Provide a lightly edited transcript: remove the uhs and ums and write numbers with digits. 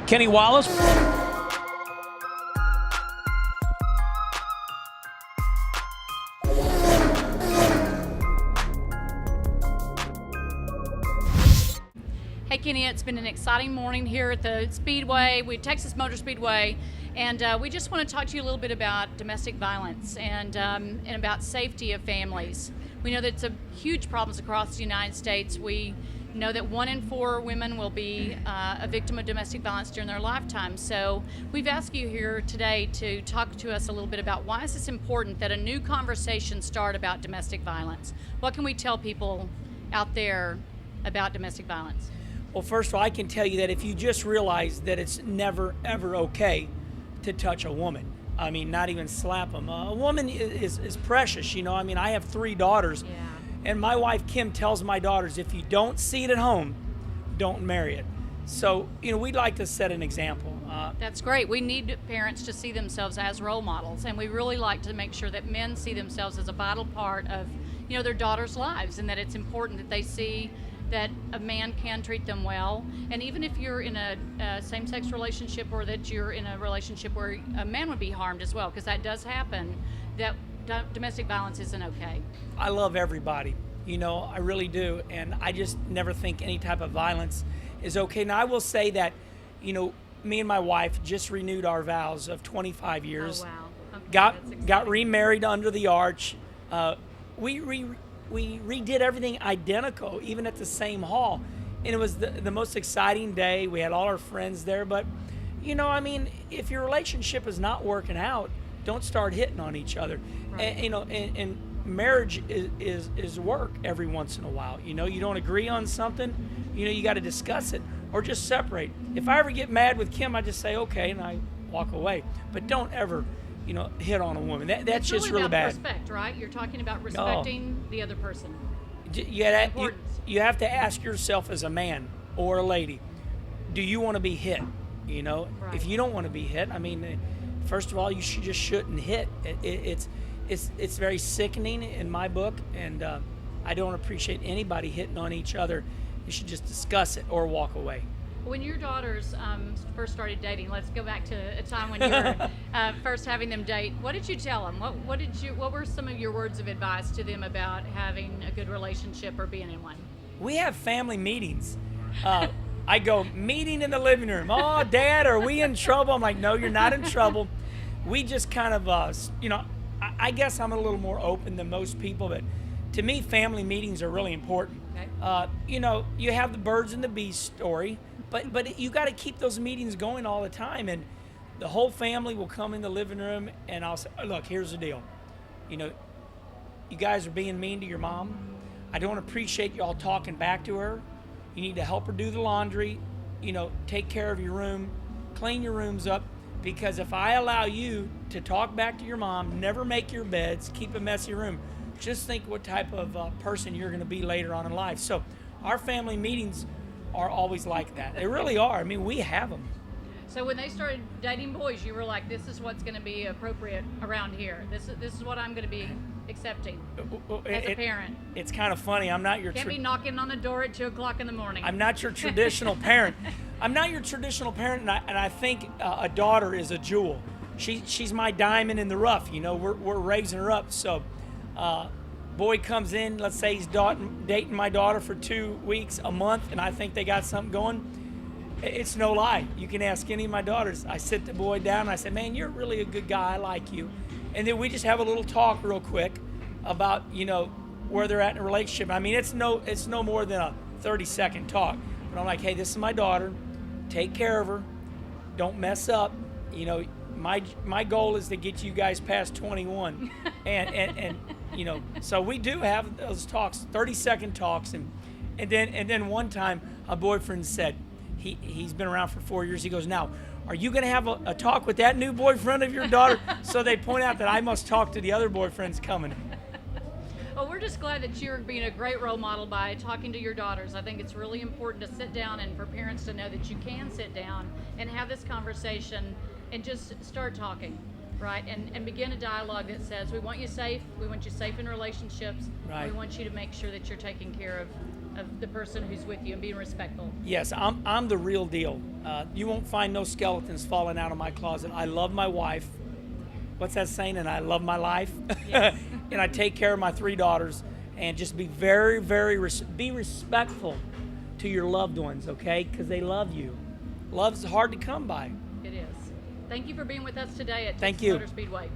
Kenny Wallace. Hey Kenny, it's been an exciting morning here at the Speedway, Texas Motor Speedway, and we just want to talk to you a little bit about domestic violence and about safety of families. We know that it's a huge problem across the United States. We know that 1 in 4 women will be a victim of domestic violence during their lifetime. So we've asked you here today to talk to us a little bit about why is this important that a new conversation start about domestic violence. What can we tell people out there about domestic violence? Well, first of all, I can tell you that if you just realize that it's never, ever okay to touch a woman. I mean, not even slap them. A woman is precious, you know. I mean, I have 3 daughters. Yeah. And my wife, Kim, tells my daughters, if you don't see it at home, don't marry it. So, you know, we'd like to set an example. That's great. We need parents to see themselves as role models. And we really like to make sure that men see themselves as a vital part of, you know, their daughters' lives, and that it's important that they see that a man can treat them well. And even if you're in a same-sex relationship, or that you're in a relationship where a man would be harmed as well, because that does happen, that domestic violence isn't okay. I love everybody, you know, I really do. And I just never think any type of violence is okay. Now, I will say that, you know, me and my wife just renewed our vows of 25 years. Oh, wow. Okay, Got remarried under the arch. We redid everything identical, even at the same hall. And it was the most exciting day. We had all our friends there. But, you know, I mean, if your relationship is not working out, don't start hitting on each other. Right. And, you know, and marriage is work every once in a while. You know, you don't agree on something, you know, you got to discuss it or just separate. If I ever get mad with Kim, I just say, okay, and I walk away. But don't ever, you know, hit on a woman. That's it's just really about bad. Respect, right? You're talking about respecting the other person. You have to ask yourself as a man or a lady, do you want to be hit? You know, Right. If you don't want to be hit, I mean, first of all, you just shouldn't hit. It's very sickening in my book, and I don't appreciate anybody hitting on each other. You should just discuss it or walk away. When your daughters first started dating, let's go back to a time when you were first having them date. What did you tell them? What were some of your words of advice to them about having a good relationship or being in one? We have family meetings. I go, meeting in the living room. Oh, Dad, are we in trouble? I'm like, no, you're not in trouble. We just kind of, you know, I guess I'm a little more open than most people, but to me, family meetings are really important. Okay. You know, you have the birds and the bees story, but you got to keep those meetings going all the time, and the whole family will come in the living room, and I'll say, look, here's the deal. You know, you guys are being mean to your mom. I don't appreciate y'all talking back to her. You need to help her do the laundry, you know, take care of your room, clean your rooms up, because if I allow you to talk back to your mom, never make your beds, keep a messy room, just think what type of person you're going to be later on in life. So our family meetings are always like that. They really are. I mean, we have them. So when they started dating boys, you were like, this is what's going to be appropriate around here. This is what I'm going to be accepting as a parent. It's kind of funny. I'm not your Can't be knocking on the door at 2 o'clock in the morning. I'm not your traditional parent. I'm not your traditional parent, and I think a daughter is a jewel. She's my diamond in the rough. You know, we're raising her up. So, boy comes in. Let's say he's dating my daughter for 2 weeks, a month, and I think they got something going. It's no lie. You can ask any of my daughters. I sit the boy down and I say, man, you're really a good guy. I like you. And then we just have a little talk real quick about, you know, where they're at in a relationship. I mean, it's no more than a 30-second talk. But I'm like, hey, this is my daughter. Take care of her. Don't mess up. You know, my goal is to get you guys past 21. and you know, so we do have those talks, 30-second talks. And then one time a boyfriend said, he's been around for 4 years. He goes, now, are you going to have a talk with that new boyfriend of your daughter? So they point out that I must talk to the other boyfriends coming. Well, we're just glad that you're being a great role model by talking to your daughters. I think it's really important to sit down and for parents to know that you can sit down and have this conversation and just start talking, right? And begin a dialogue that says, we want you safe. We want you safe in relationships. Right. We want you to make sure that you're taking care of the person who's with you and being respectful. Yes, I'm the real deal. You won't find no skeletons falling out of my closet. I love my wife. What's that saying? And I love my life. Yes. And I take care of my 3 daughters. And just be very, very be respectful to your loved ones, okay? Because they love you. Love's hard to come by. It is. Thank you for being with us today at Thank Texas you. Motor Speedway.